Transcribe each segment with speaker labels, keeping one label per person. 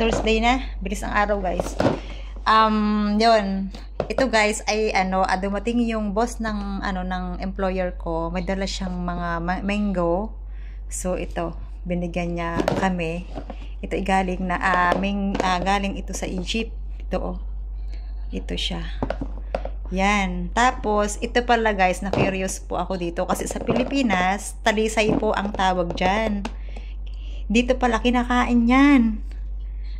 Speaker 1: Thursday na. Bilis ang araw, guys. Yun. Ito, guys, ay, dumating yung boss ng, ng employer ko. May dala siyang mga mango. So, ito. Binigyan niya kami. Ito, galing na, galing ito sa Egypt. Ito, oh. Ito siya. Yan. Tapos, ito pala, guys, na curious po ako dito. Kasi sa Pilipinas, talisay po ang tawag dyan. Dito pala, kinakain yan.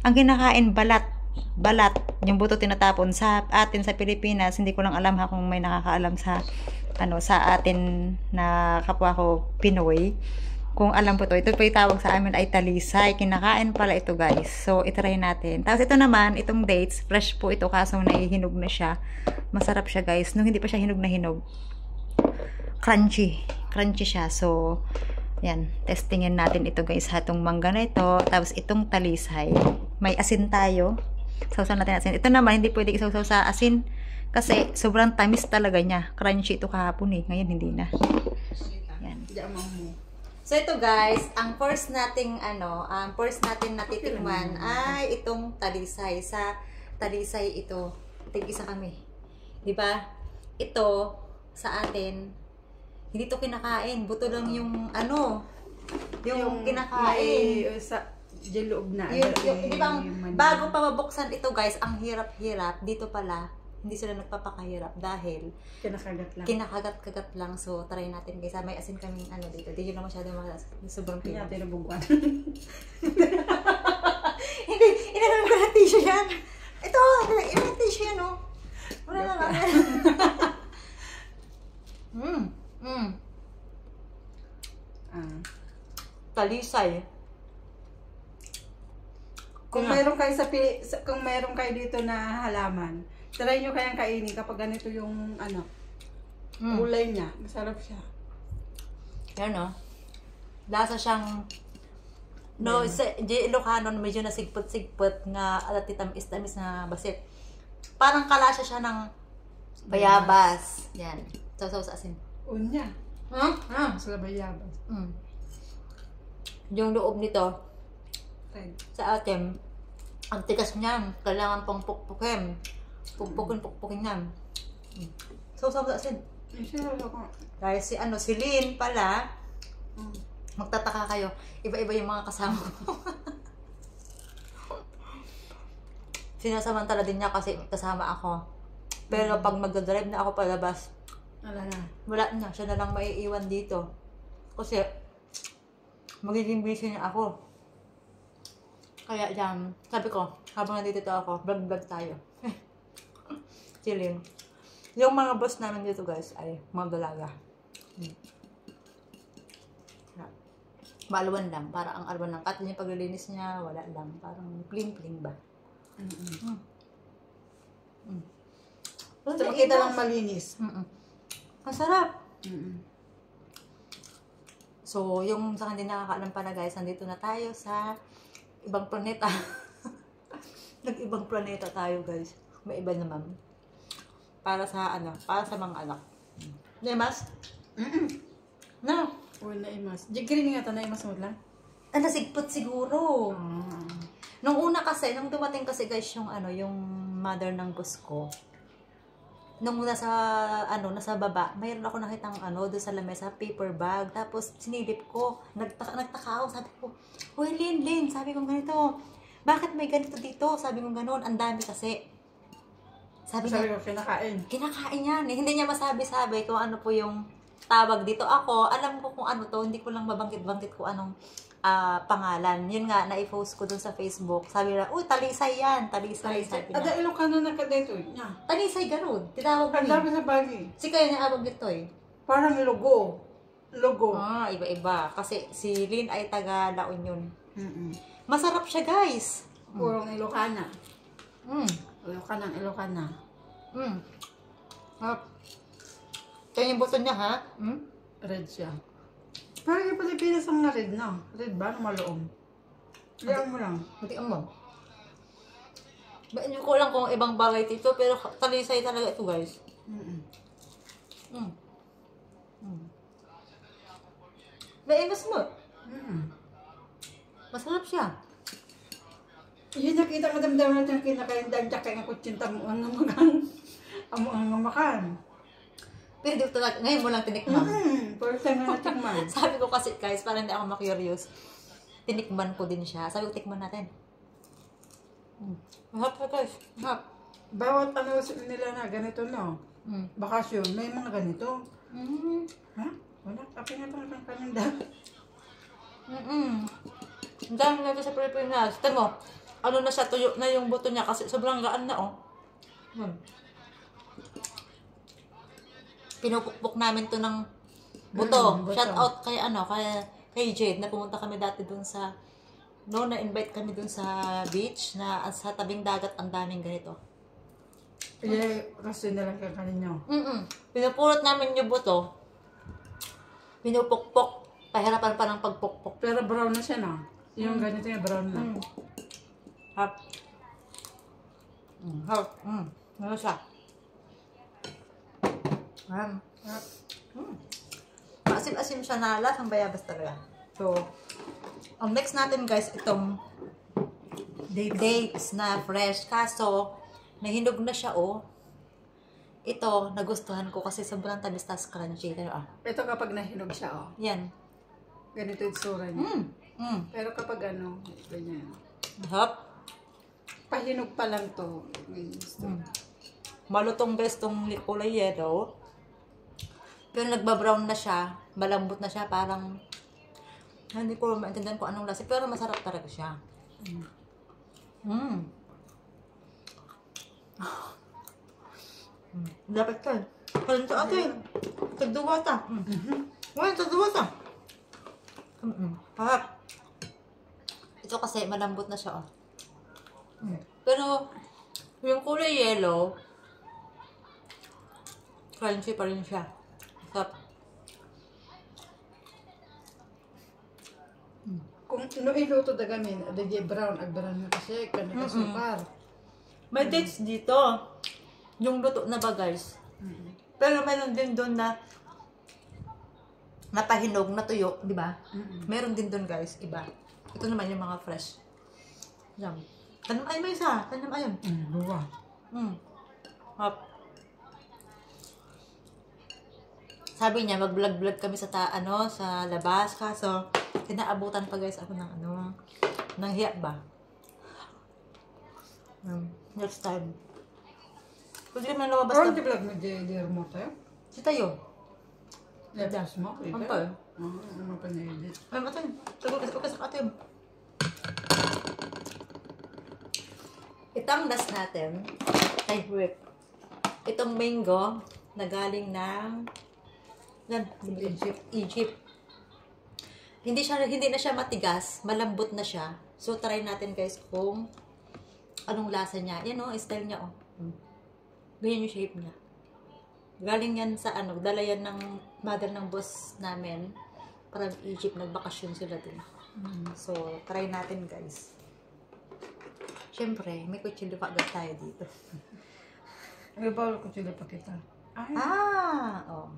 Speaker 1: Ang kinakain, balat. Balat. Yung buto tinatapon sa atin sa Pilipinas. Hindi ko lang alam kung may nakakaalam sa, sa atin na kapwa ko Pinoy. Kung alam po to. Ito po yung tawag sa amin ay talisay. Kinakain pala ito, guys. So, itry natin. Tapos ito naman, itong dates. Fresh po ito, kaso nahihinog na siya. Masarap siya, guys. Nung hindi pa siya hinog na hinog. Crunchy. Crunchy siya. So, yan, testingin natin ito, guys, hatong mangga na ito, tapos itong talisay. May asin tayo. Sausaw natin asin. Ito naman, hindi pwede isawsaw sa asin kasi sobrang tamis talaga niya. Crunchy ito kahapon eh. Ngayon, hindi na. Yan. So, ito, guys, ang first nating, natitikman ay itong talisay. Sa talisay ito, tig-isa kami. Diba? Ito, sa atin, hindi to kinakain. Buto lang yung yung kinakain.
Speaker 2: Sa loob na.
Speaker 1: Di ba, bago pa mabuksan ito, guys, ang hirap-hirap. Dito pala, hindi sila nagpapakahirap dahil kinakagat lang. So, try natin, guys. May asin kaming dito. Hindi nyo na masyado sobrang
Speaker 2: Hindi
Speaker 1: pinag.
Speaker 2: natin nabuguan.
Speaker 1: Hindi, inalang ko na tissue yan. Ito, inalang tissue yan, oh. Wala lang. Talisay.
Speaker 2: Kung meron kayo dito na halaman, try nyo kayang kainin kapag ganito yung kulay niya. Masarap siya.
Speaker 1: Yan, oh. Lasa siyang di Ilocano, medyo nasigpot-sigpot nga tamis na basit. Parang kalasa siya ng bayabas. Yan. Sausaw sa asin.
Speaker 2: Unya. Sa bayabas.
Speaker 1: Yung loob nito,
Speaker 2: Red.
Speaker 1: sa atin, ang tigas niyan. Kailangan pang pukpukin. Pukpukin yan. Sausaw sa asin. Dahil si Lynn pala, magtataka kayo, iba-iba yung mga kasama ko. Sinasamantala din niya kasi kasama ako. Pero pag magdadrive na ako palabas, wala na. Siya na lang maiiwan dito. Kasi, magiging busy niya ako. Kaya dyan, sabi ko, habang nandito ako, vlog tayo. Chilling. Yung mga boss namin dito, guys, ay mga dalaga. Baalwan lang. Para ang alwan ng cut. Yung paglilinis niya, wala lang. Parang pling-pling ba?
Speaker 2: So, makita lang malinis.
Speaker 1: Ang sarap. So, yung sa hindi nakakaalam pala, guys, nandito na tayo sa ibang planeta. Nag-ibang planeta tayo, guys. May iba naman. Para sa mga anak. Nemas? No.
Speaker 2: Wala imas. Jigrin nga ito na imas mo lang.
Speaker 1: Nasigpot siguro. Nung una kasi, nung dumating kasi, guys, yung mother ng boss ko. Nung nasa baba, mayroon ako nakitang doon sa lamesa, paper bag. Tapos, sinilip ko. Nagtaka ako. Sabi ko, "Hoy, Lynn, sabi ko ganito. Bakit may ganito dito?" Sabi ko ganoon. Ang dami kasi. Sabi
Speaker 2: ko, kinakain.
Speaker 1: Kinakain yan. Hindi niya masabi-sabi kung ano po yung tawag dito. Ako, alam ko kung ano to. Hindi ko lang mabanggit-banggit kung anong pangalan. Yun nga, na-post ko dun sa Facebook. Sabi nila, "Uy, talisay yan. Talisay." Sabi na.
Speaker 2: Ada Ilocano na ka dito.
Speaker 1: Talisay, ganun. Tinawag
Speaker 2: Ang dami sa bagay.
Speaker 1: Si kaya niya awag dito eh.
Speaker 2: Parang logo.
Speaker 1: Iba-iba. Kasi si Lynn ay taga La Union. Masarap siya, guys.
Speaker 2: Purong Ilocana. Ilocana.
Speaker 1: Kaya yung buto niya, ha?
Speaker 2: Red siya. Pero yung Pilipinas ang red na. Red ba? Maloom. Diyan mo lang.
Speaker 1: Matikan mo. Hindi ko lang kung ibang bagay dito, pero talisay talaga ito, guys. Naimas mo. Masarap siya.
Speaker 2: Yun nakita nga damdaman natin kinakain kaya nga kutsinta mo ang makan.
Speaker 1: Pero di ko talaga, ngayon mo lang tinikman.
Speaker 2: First time na natikman.
Speaker 1: Sabi ko kasi guys, parang hindi ako ma-curious. Tinikman ko din siya. Sabi ko, tikman natin. Mahap ka guys. Mahap.
Speaker 2: Bawat ano nila na ganito, no? Bakasyon, may mga ganito. Ha? Wala, kapin nga ito ng paninda.
Speaker 1: Ang dami na ito sa Pilipinas. Tignan mo, ano na siya, tuyo na yung buto niya kasi sobrang gaan na, oh. Pinupukpok namin to ng buto.
Speaker 2: Buto.
Speaker 1: Shout out kay kay Jade na pumunta kami dati dun sa na-invite kami dun sa beach na sa tabing dagat ang daming ganito.
Speaker 2: Kasi na lang kakanin nyo.
Speaker 1: Pinupulot namin yung buto. Pinupukpok. Pahirapan pa ng pagpukpok.
Speaker 2: Pero brown na siya, no? Yung ganito yung brown na.
Speaker 1: Hap. Hap. Ano siya? Maasim-asim siya na lasang bayabas talaga. So, ang next natin guys, itong dates na fresh. Kaso, nahinog na siya, oh. Ito, nagustuhan ko kasi sobrang tamis tas crunchy.
Speaker 2: Ito kapag nahinog siya, oh.
Speaker 1: Yan.
Speaker 2: Ganito yung sura niya. Pero kapag ano, ganyan.
Speaker 1: Hop.
Speaker 2: Pahinog pa lang to.
Speaker 1: Malutong guys tong kulay yellow. Pero nagbabrown na siya. Malambot na siya. Parang hindi ko maintindihan kung anong lasa. Pero masarap talaga siya. Dapat ka. Kalan to ate. Tagduwata. Ngayon, tagduwata. Harap. Ito kasi malambot na siya, oh. Pero yung kulay yellow, crunchy pa rin siya. Sarap.
Speaker 2: Kung iluto dagamin, adagay brown, brown na kasi, kanina sukar.
Speaker 1: May dates dito. Yung luto na ba, guys? Pero meron din doon na napahinog na tuyo, di ba? Meron din doon, guys, iba. Ito naman yung mga fresh. Yan. Tanam ay may isa. Tanam ayun.
Speaker 2: Buwa.
Speaker 1: Hop. Sabi niya, mag-vlog-vlog kami sa sa labas. Kaso, kinaabutan pa guys ako ng ng hiya ba? Next time. Pwede kami lumabas
Speaker 2: Parang di-vlog mo di remote tayo?
Speaker 1: Si tayo.
Speaker 2: Let's mo?
Speaker 1: Ano pa?
Speaker 2: Ano pa na-edit?
Speaker 1: Ay, matay. Tagal kasi sa atin. Itong last natin, ay, wait. Itong mango na galing ng Egypt. Hindi na siya matigas, malambot na siya. So try natin guys kung anong lasa niya. Yan oh, style niya oh. Ganyan yung shape niya. Galing yan sa dala yan ng mother ng boss namin. Parang Egypt, nagbakasyon sila din. So try natin guys. Siyempre, may kutsilyo pa agad tayo dito.
Speaker 2: May bawal ko sila pa kita. Ay.
Speaker 1: Oh.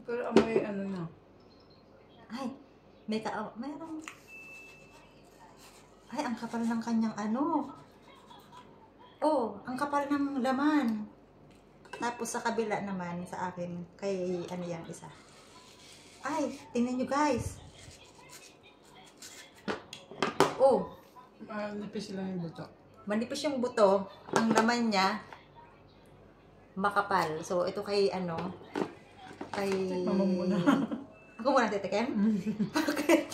Speaker 2: Pero amoy ano na.
Speaker 1: Ay, mayroong. Ay, ang kapal ng kanyang Oh, ang kapal ng laman. Tapos sa kabila naman, sa akin, kay yan isa. Ay, tingnan nyo guys. Oh.
Speaker 2: Nipis lang yung buto.
Speaker 1: Manipis yung buto. Ang laman niya, makapal. So, ito kay kay...
Speaker 2: Mama muna.
Speaker 1: Ako muna titikin? Bakit?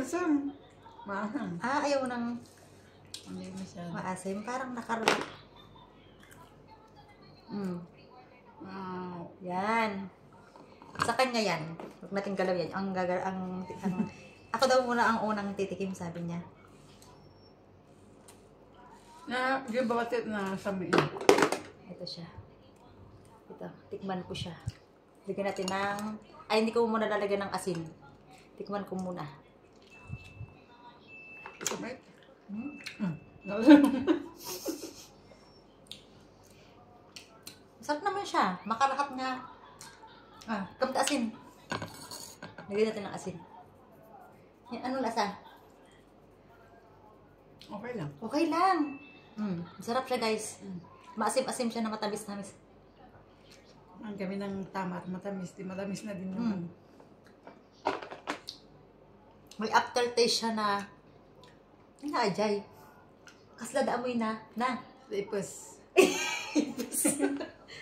Speaker 2: Sam. Maahang.
Speaker 1: Ayaw mo nang
Speaker 2: Hindi masyado.
Speaker 1: maasim. Parang nakarap.
Speaker 2: Wow.
Speaker 1: Yan. Sa kanya yan. Huwag natin galaw yan. Ako daw muna ang unang titikim, sabi niya.
Speaker 2: Na, yung bawatit na sami.
Speaker 1: Ito siya. Ito, tikman ko siya. Lagyan natin ng... Ay, hindi ko muna lalagyan ng asin. Tikman ko muna.
Speaker 2: Sabay?
Speaker 1: Masarap naman siya. Makarahat nga. Kamit asin. Lagyan natin ng asin. Yan, anong lasa?
Speaker 2: Okay lang.
Speaker 1: Okay lang. Masarap siya guys. Maasim-asim siya na matamis-tamis.
Speaker 2: Ang kami ng tama at matamis. Di matamis na din naman.
Speaker 1: May aftertaste siya na naajay. Kasla amoy na.
Speaker 2: Ipis.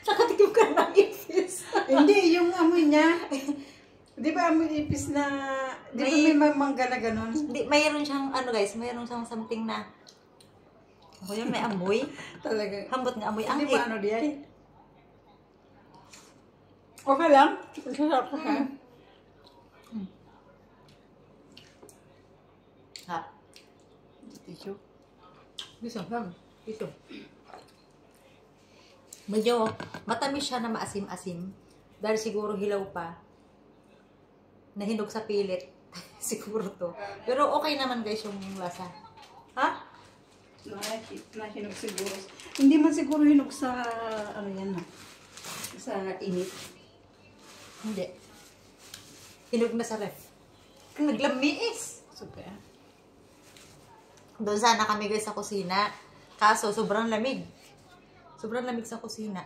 Speaker 1: Nakatikim ka ng ipis.
Speaker 2: Hindi, yung amoy niya. Di ba amoy ipis na, di ba may mangga na ganon?
Speaker 1: Hindi, mayroon siyang, ano guys, mayroon siyang something na, ako yun, may amoy.
Speaker 2: Talaga.
Speaker 1: Hambot nga amoy. Ang
Speaker 2: Hindi ba ano diyan? Okay lang. Masarap ka.
Speaker 1: Ha?
Speaker 2: Tissue.
Speaker 1: Gusto. Ito. Medyo matamis siya na maasim-asim. Dahil siguro hilaw pa. Nahinog sa pilit. Siguro to. Pero okay naman guys yung lasa. Ha?
Speaker 2: Nahinog siguro. Hindi man siguro hinog sa, ano yan na, sa init.
Speaker 1: Hindi. Hinog na sa ref. Naglamiis.
Speaker 2: Super.
Speaker 1: Doon sana kami guys sa kusina. Kaso sobrang lamig. Sobrang lamig sa kusina.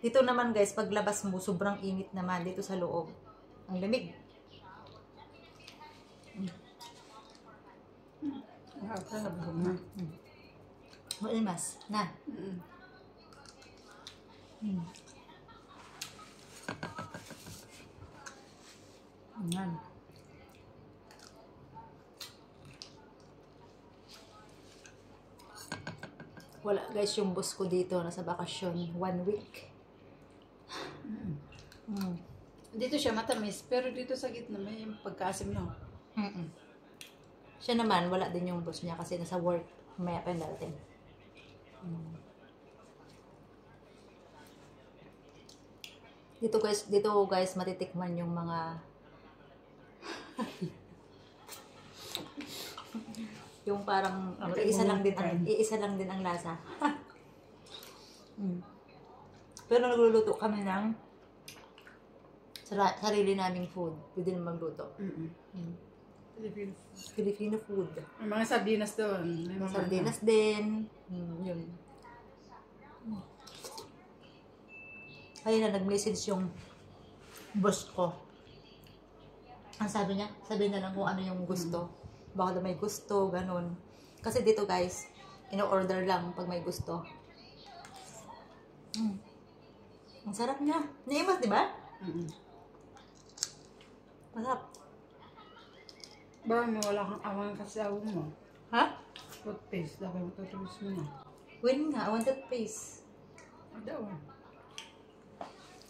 Speaker 1: Dito naman guys, paglabas mo, sobrang init naman dito sa loob. Ang lamig. Malimas. Na. Yan. Wala guys yung boss ko dito. Nasa bakasyon. 1 week.
Speaker 2: Dito siya matamis, pero dito sa gitna may pagkaasim no.
Speaker 1: Siya naman, wala din yung boss niya kasi nasa work. Maya pa yung darating. Dito guys, matitikman yung mga yung parang iisa lang din ang lasa. Pero nagluluto kami ng sarili naming food. Pwede naman magluto. Filipino food.
Speaker 2: May mga sardinas doon. May mga
Speaker 1: Sardinas din. Yun. Ayun na, nag-message yung boss ko. Ang sabi niya lang kung ano yung gusto. Baka daw may gusto, ganun. Kasi dito guys, ino-order lang pag may gusto. Ang sarap niya. Naimas, di ba? Masarap.
Speaker 2: Baka may wala kang awang kasawa mo.
Speaker 1: Ha?
Speaker 2: Toothpaste, dapat matutulis mo na.
Speaker 1: Win nga, I wanted paste.
Speaker 2: Daw.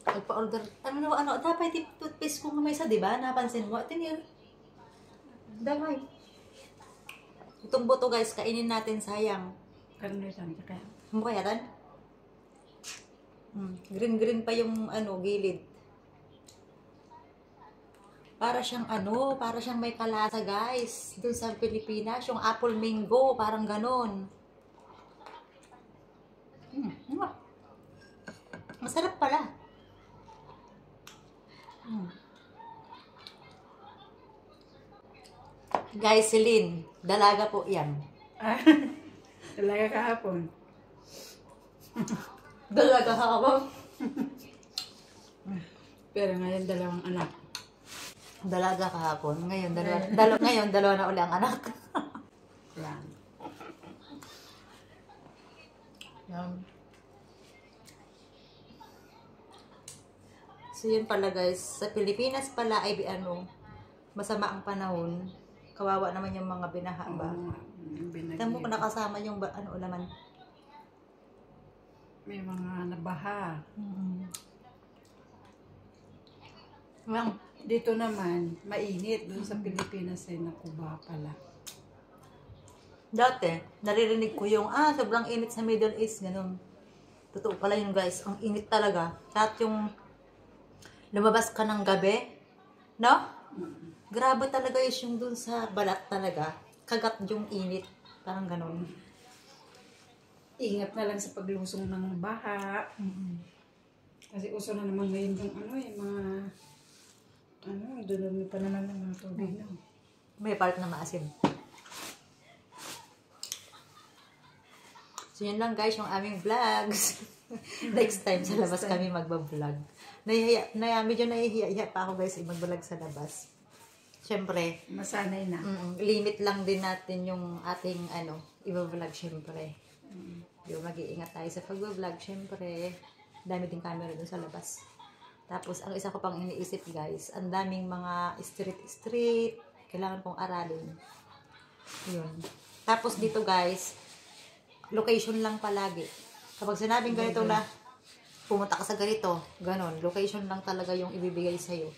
Speaker 1: Nagpa-order. Dapat yung toothpaste ko may isa, di ba? Napansin mo. Tinil. Damay. Itong buto guys, kainin natin, sayang.
Speaker 2: Karamihan, kaya.
Speaker 1: Mukha yan? Green-green pa yung gilid. Para siyang may kalasa guys. Doon sa Pilipinas, yung apple mango, parang ganon. Masarap pala. Guys, Celine, dalaga po yan.
Speaker 2: Talaga kahapon.
Speaker 1: Dalaga kahapon?
Speaker 2: Pero ngayon dalawang anak.
Speaker 1: Dalaga kahapon. Ngayon, dalawa na uli ang anak.
Speaker 2: Yan.
Speaker 1: So, yun pala guys. Sa Pilipinas pala ay masama ang panahon. Kawawa naman yung mga binaha ba? Tamo ko nakasama yung ulaman.
Speaker 2: May mga nabaha. Dito naman, mainit. Doon sa Pilipinas ay nakuba pala.
Speaker 1: Dati, naririnig ko yung, sobrang init sa Middle East, ganun. Totoo pala yun guys, ang init talaga. Kahit yung lumabas ka ng gabi, no? Grabe talaga yung dun sa balat talaga. Kagat yung init. Parang ganun.
Speaker 2: Ingat na lang sa paglusong ng baha. Kasi uso na naman ngayon yung mga dulumi pa naman ng mga tubig.
Speaker 1: May part na maasim. So, yun lang guys, yung aming vlogs. Next time sa labas kami magbablog. Medyo nahihiya pa ako guys, mag-vlog sa labas. Siyempre,
Speaker 2: masanay na.
Speaker 1: Limit lang din natin yung ating, i-vlog siyempre. Yung mag-iingat tayo sa pag-vlog, siyempre. Dami din camera dun sa labas. Tapos, ang isa ko pang iniisip guys, ang daming mga street, kailangan kong aralin. Yun. Tapos dito guys, location lang palagi. Kapag sinabing ganito na, pumunta ka sa ganito, ganon, location lang talaga yung ibibigay sa'yo.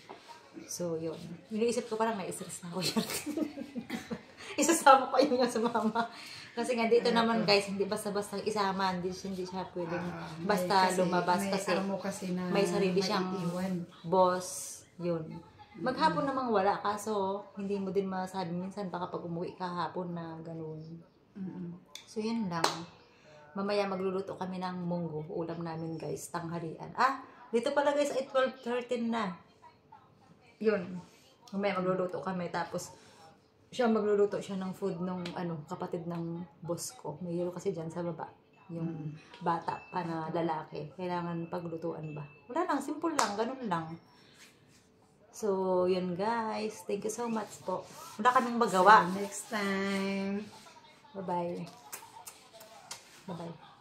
Speaker 1: So, yun. Iniisip ko parang na-stress na ako yun. Isasama ko yun sa mama. Kasi nga dito naman guys, hindi basta-basta isama, hindi siya pwedeng basta lumabas kasi may sarili siyang boss, yun. Maghapon namang wala, kaso hindi mo din masabi minsan baka pag umuwi ka hapon na ganun. So yun lang. Mamaya magluluto kami ng munggo, ulam namin guys, tanghalian. Dito pala guys ay 12:13 na. Yun. Mamaya magluluto kami, tapos magluluto siya ng food ng kapatid ng boss ko. May hilo kasi dyan sa baba. Yung bata pa na lalaki. Kailangan paglutuan ba? Wala lang, simple lang, ganun lang. So, yun guys. Thank you so much po. Wala kaming magawa.
Speaker 2: See you next time.
Speaker 1: Bye-bye. Bye-bye.